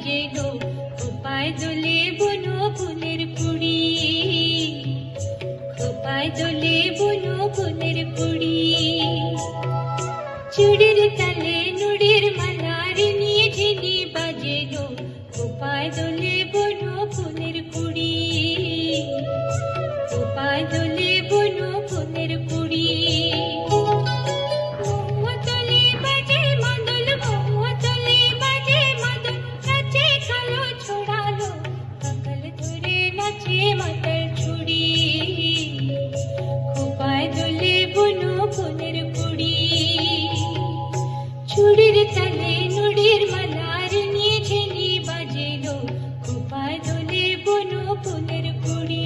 বাজে গো খোপায় দোলে বুনো ফুলের কুড়ি, খোপায় দোলে বুনো ফুলের কুড়ি। চুড়ির তালে নুড়ির মালার নিয়ে ঝিনি বাজে গো খোপায় দোলে বুনো ফুলের কুড়ি, খোপায় দোলে বুনো ফুলের কুড়ি। চুড়ির তালে নুড়ির মালার নিয়ে ঝিনি বাজে গো খোপায় দোলে বুনো ফুলের কুড়ি।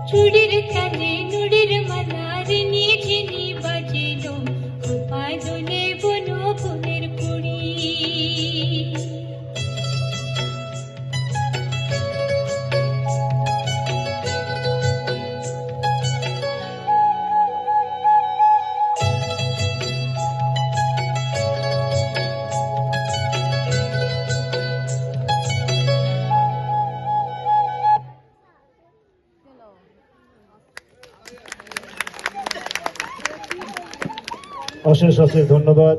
চুড়ির তালে নুড়ির মালার নিয়ে ঝিনি বাজে গো খোপায় দোলে বুনো ফুলের কুড়ি। অশেষ অশেষ ধন্যবাদ।